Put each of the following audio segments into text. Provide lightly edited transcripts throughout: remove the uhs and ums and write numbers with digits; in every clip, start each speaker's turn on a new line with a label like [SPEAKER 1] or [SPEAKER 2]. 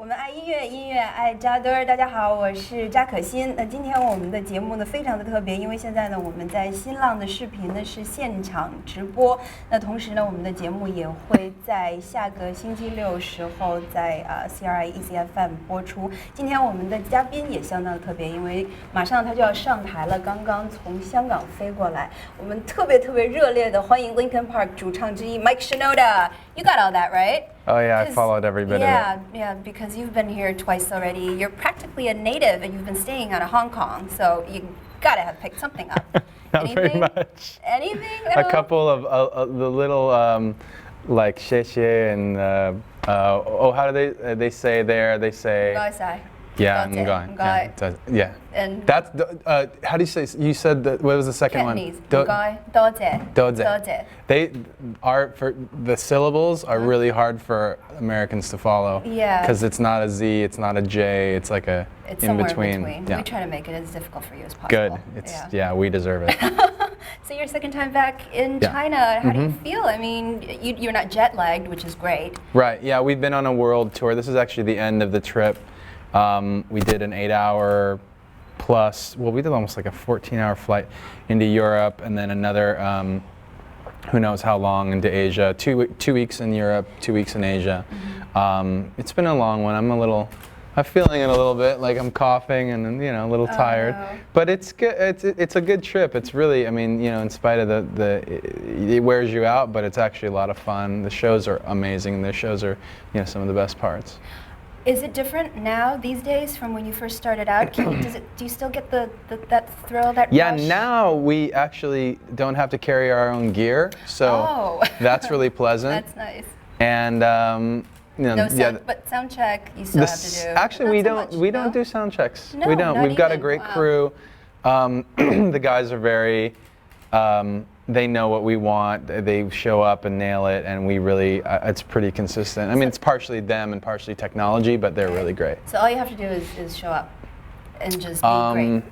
[SPEAKER 1] 我们爱音乐，音乐爱扎堆儿。大家好，我是扎可欣。那今天我们的节目呢非常的特别，因为现在呢我们在新浪的视频呢是现场直播。那同时呢我们的节目也会在下个星期六时候在CRI ECFM 播出。今天我们的嘉宾也相当的特别，因为马上他就要上台了，刚刚从香港飞过来。我们特别热烈的欢迎 Linkin Park 主唱之一 Mike Shinoda。You got all that right?
[SPEAKER 2] Oh yeah, I followed every bit of it.
[SPEAKER 1] Yeah, because you've been here twice already. You're practically a native, and you've been staying out of Hong Kong, so you gotta have picked something up.
[SPEAKER 2] Not
[SPEAKER 1] Anything?
[SPEAKER 2] very much.
[SPEAKER 1] Anything?
[SPEAKER 2] A couple of the little like 谢谢 and how do they say there? They say yeah, yeah.
[SPEAKER 1] And
[SPEAKER 2] that's how do you say? You said that. What was the second
[SPEAKER 1] Cantonese.
[SPEAKER 2] one?
[SPEAKER 1] 多謝.
[SPEAKER 2] They are for the syllables are really hard for Americans to follow.
[SPEAKER 1] Yeah.
[SPEAKER 2] Because it's not a Z, it's not a J, it's like a
[SPEAKER 1] It's
[SPEAKER 2] in
[SPEAKER 1] somewhere
[SPEAKER 2] between.
[SPEAKER 1] in between.
[SPEAKER 2] Yeah.
[SPEAKER 1] We try to make it as difficult for you as possible.
[SPEAKER 2] Good. It's yeah, we deserve it.
[SPEAKER 1] So your second time back in
[SPEAKER 2] Yeah.
[SPEAKER 1] China. How do you feel? I mean, you're not jet lagged, which is great.
[SPEAKER 2] Right. Yeah, we've been on a world tour. This is actually the end of the trip. We did an 8-hour plus. Well, we did almost like a 14-hour flight into Europe, and then another. Who knows how long into Asia? 2 weeks in Europe, 2 weeks in Asia. It's been a long one. I'm feeling it a little bit, like I'm coughing and a little tired. But it's good. It's a good trip. It's really, I mean, in spite of it wears you out, but it's actually a lot of fun. The shows are amazing. The shows are, some of the best parts.
[SPEAKER 1] Is it different now these days from when you first started out? Do you still get that thrill, that
[SPEAKER 2] Yeah,
[SPEAKER 1] rush?
[SPEAKER 2] now we actually don't have to carry our own gear, so that's really pleasant.
[SPEAKER 1] That's nice.
[SPEAKER 2] And
[SPEAKER 1] but sound check you still have to do.
[SPEAKER 2] Actually, we don't do sound checks.
[SPEAKER 1] No,
[SPEAKER 2] we don't.
[SPEAKER 1] not
[SPEAKER 2] We've got a
[SPEAKER 1] even.
[SPEAKER 2] great
[SPEAKER 1] Wow.
[SPEAKER 2] crew. The guys are very. They know what we want. They show up and nail it, and we really. It's pretty consistent. I mean, it's partially them and partially technology, but they're really great.
[SPEAKER 1] So all you have to do is show up, and just be great.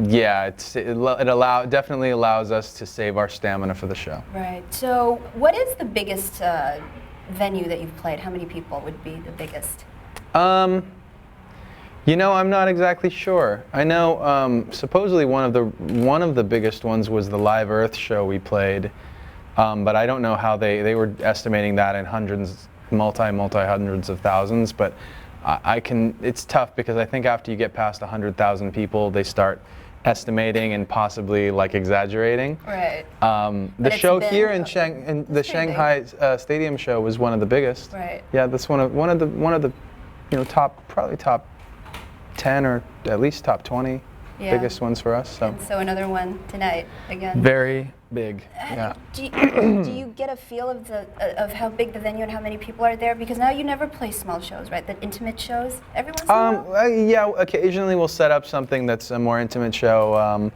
[SPEAKER 2] Yeah, it definitely allows us to save our stamina for the show.
[SPEAKER 1] Right. So, what is the biggest venue that you've played? How many people would be the biggest?
[SPEAKER 2] I'm not exactly sure. I know supposedly one of the biggest ones was the Live Earth show we played, but I don't know how they were estimating that in hundreds, multi hundreds of thousands. But it's tough because I think after you get past 100,000 people, they start estimating and possibly like exaggerating.
[SPEAKER 1] Right.
[SPEAKER 2] The show here in the Shanghai stadium show was one of the biggest.
[SPEAKER 1] Right.
[SPEAKER 2] Yeah, that's one of the top 10 or at least top 20 biggest ones for us. So.
[SPEAKER 1] And so another one tonight again.
[SPEAKER 2] Very big. Yeah.
[SPEAKER 1] Do you get a feel of how big the venue and how many people are there? Because now you never play small shows, right? The intimate shows every once in a while.
[SPEAKER 2] Yeah, occasionally we'll set up something that's a more intimate show,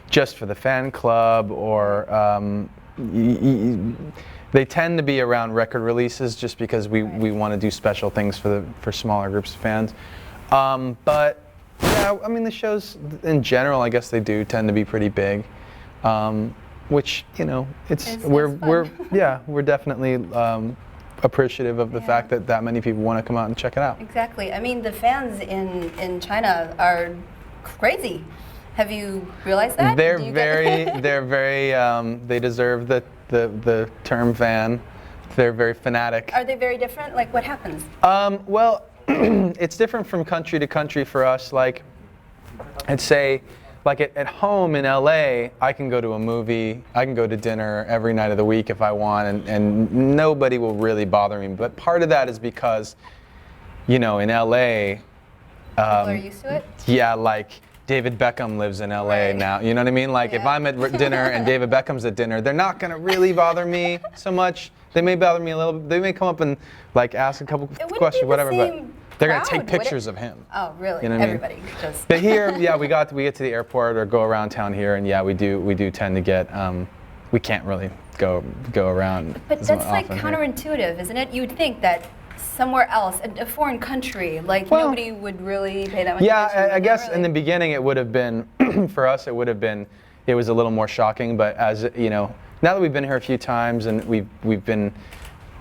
[SPEAKER 2] just for the fan club, or they tend to be around record releases, just because we want to do special things for smaller groups of fans. But yeah, I mean the shows in general, I guess they do tend to be pretty big, which we're definitely appreciative of the fact that many people want to come out and check it out.
[SPEAKER 1] Exactly. I mean the fans in China are crazy. Have you realized that?
[SPEAKER 2] They're very they deserve the term fan. They're very fanatic.
[SPEAKER 1] Are they very different? Like what happens?
[SPEAKER 2] Well. It's different from country to country for us. Like, I'd say, like at home in LA, I can go to a movie, I can go to dinner every night of the week if I want, and nobody will really bother me. But part of that is because, in LA,
[SPEAKER 1] people are used to it?
[SPEAKER 2] Yeah, like David Beckham lives in LA now. You know what I mean? Like if I'm at dinner and David Beckham's at dinner, they're not gonna really bother me so much. They may bother me a little bit. They may come up and like ask a couple questions, whatever, but they're gonna take pictures of him.
[SPEAKER 1] Oh, really?
[SPEAKER 2] You know what
[SPEAKER 1] Everybody just.
[SPEAKER 2] But here, yeah, we get to the airport or go around town here, and yeah, we do tend to get. We can't really go around.
[SPEAKER 1] But
[SPEAKER 2] as
[SPEAKER 1] that's like
[SPEAKER 2] often
[SPEAKER 1] counterintuitive, isn't it? You'd think that somewhere else, a foreign country, like nobody would really pay that much attention.
[SPEAKER 2] Yeah, I guess in the beginning it would have been, for us it was a little more shocking, but as now that we've been here a few times and we've been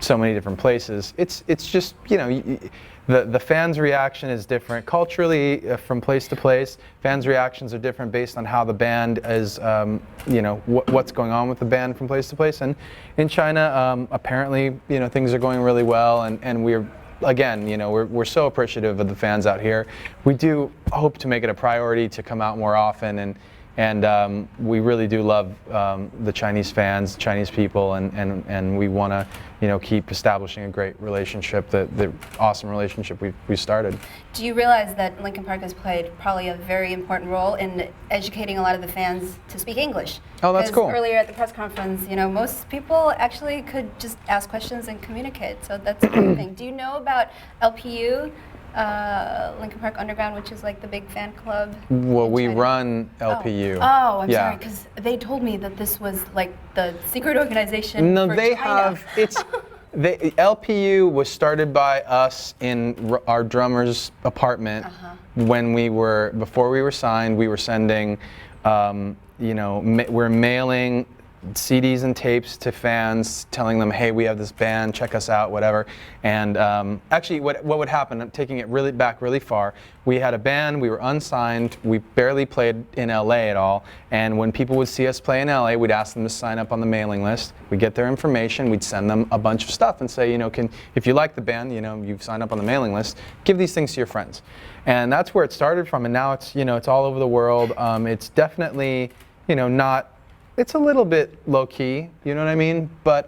[SPEAKER 2] so many different places. It's just, you know, the fans' reaction is different culturally from place to place. Fans' reactions are different based on how the band is, you know, what's going on with the band from place to place. And in China, apparently, you know, things are going really well, and we're, again, you know, we're so appreciative of the fans out here. We do hope to make it a priority to come out more often, and we really do love the Chinese fans, Chinese people, and we want to, you know, keep establishing a great relationship, the awesome relationship we started.
[SPEAKER 1] Do you realize that Linkin Park has played probably a very important role in educating a lot of the fans to speak English?
[SPEAKER 2] Oh, that's cool.
[SPEAKER 1] Earlier at the press conference, you know, most people actually could just ask questions and communicate, so that's a good thing. Do you know about LPU? Linkin Park Underground, which is like the big fan club.
[SPEAKER 2] Well, we run LPU.
[SPEAKER 1] Oh, I'm sorry, because they told me that this was like the secret organization.
[SPEAKER 2] No,
[SPEAKER 1] for
[SPEAKER 2] they
[SPEAKER 1] China.
[SPEAKER 2] have. LPU was started by us in our drummer's apartment before we were signed. We were sending, you know, we're mailing CDs and tapes to fans, telling them, hey, we have this band, check us out, whatever. And actually, what would happen, I'm taking it really far, we had a band, we were unsigned, we barely played in LA at all, and when people would see us play in LA, we'd ask them to sign up on the mailing list, we'd get their information, we'd send them a bunch of stuff and say, you know, if you like the band, you know, you've signed up on the mailing list, give these things to your friends. And that's where it started from, and now it's, you know, it's all over the world. It's definitely, you know, it's a little bit low key, you know what I mean? But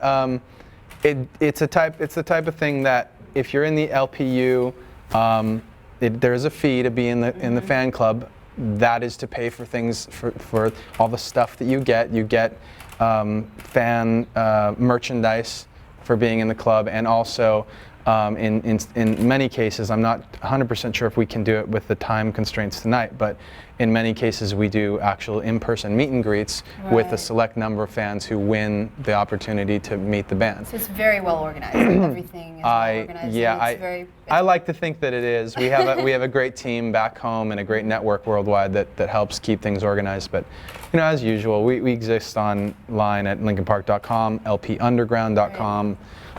[SPEAKER 2] it's the type of thing that if you're in the LPU, there's a fee to be in the fan club. That is to pay for things for all the stuff that you get. You get fan merchandise for being in the club, and also in many cases, I'm not 100% sure if we can do it with the time constraints tonight, but in many cases we do actual in-person meet and greets with a select number of fans who win the opportunity to meet the band.
[SPEAKER 1] So it's very well organized. Everything is well organized.
[SPEAKER 2] Yeah, I like to think that it is. We have a great team back home and a great network worldwide that helps keep things organized. But you know, as usual, we exist online at linkinpark.com, lpunderground.com.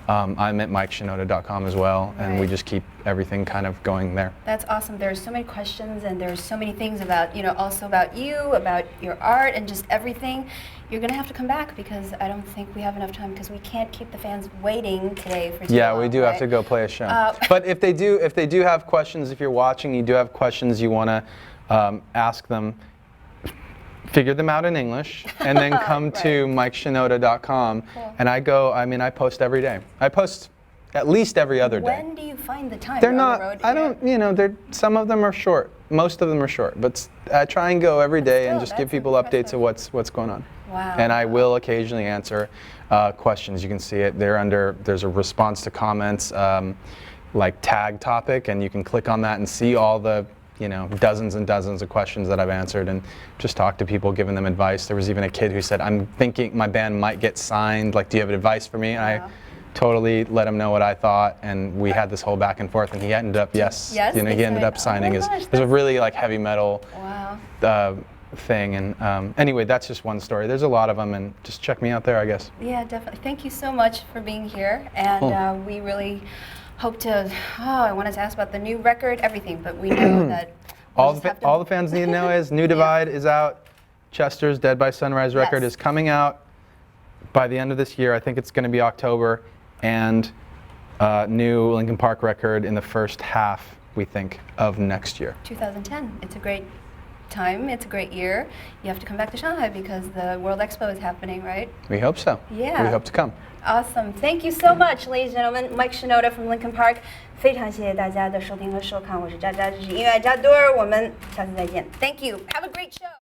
[SPEAKER 2] I'm at MikeShinoda.com as well, and we just keep everything kind of going there.
[SPEAKER 1] That's awesome. There's so many questions, and there's so many things about, you know, also about you, about your art, and just everything. You're going to have to come back, because I don't think we have enough time, because we can't keep the fans waiting today for too long,
[SPEAKER 2] we do have to go play a show. But if they do have questions, if you're watching, you do have questions you want to ask them, figure them out in English, and then come to MikeShinoda.com. Cool. And I post every day. I post at least every other day.
[SPEAKER 1] When do you find the time?
[SPEAKER 2] They're not, I don't, you know, some of them are short. Most of them are short, but I try and go every day and just give people updates of what's going on.
[SPEAKER 1] Wow.
[SPEAKER 2] And I will occasionally answer questions. You can see it. There's a response to comments, like tag topic, and you can click on that and see all the, you know, dozens and dozens of questions that I've answered, and just talk to people, giving them advice. There was even a kid who said, I'm thinking my band might get signed, like, do you have advice for me? And I totally let him know what I thought, and we had this whole back and forth, and he ended up, you know, he ended up signing it was a really like heavy metal thing. And anyway, that's just one story. There's a lot of them, and just check me out there, I guess.
[SPEAKER 1] Yeah, definitely. Thank you so much for being here, and we really hope to, I wanted to ask about the new record, everything, but we know that
[SPEAKER 2] all the fans need to know is New Divide is out. Chester's Dead by Sunrise record is coming out by the end of this year. I think it's going to be October, and new Linkin Park record in the first half, we think, of next year.
[SPEAKER 1] 2010. It's a great time. It's a great year. You have to come back to Shanghai because the World Expo is happening, right?
[SPEAKER 2] We hope so.
[SPEAKER 1] Yeah.
[SPEAKER 2] We hope to come.
[SPEAKER 1] Awesome. Thank you so much, ladies and gentlemen. Mike Shinoda from Linkin Park. 非常谢谢大家的收听和收看，我是渣渣，这是音乐爱扎堆儿，我们下次再见。Thank you. Have a great show.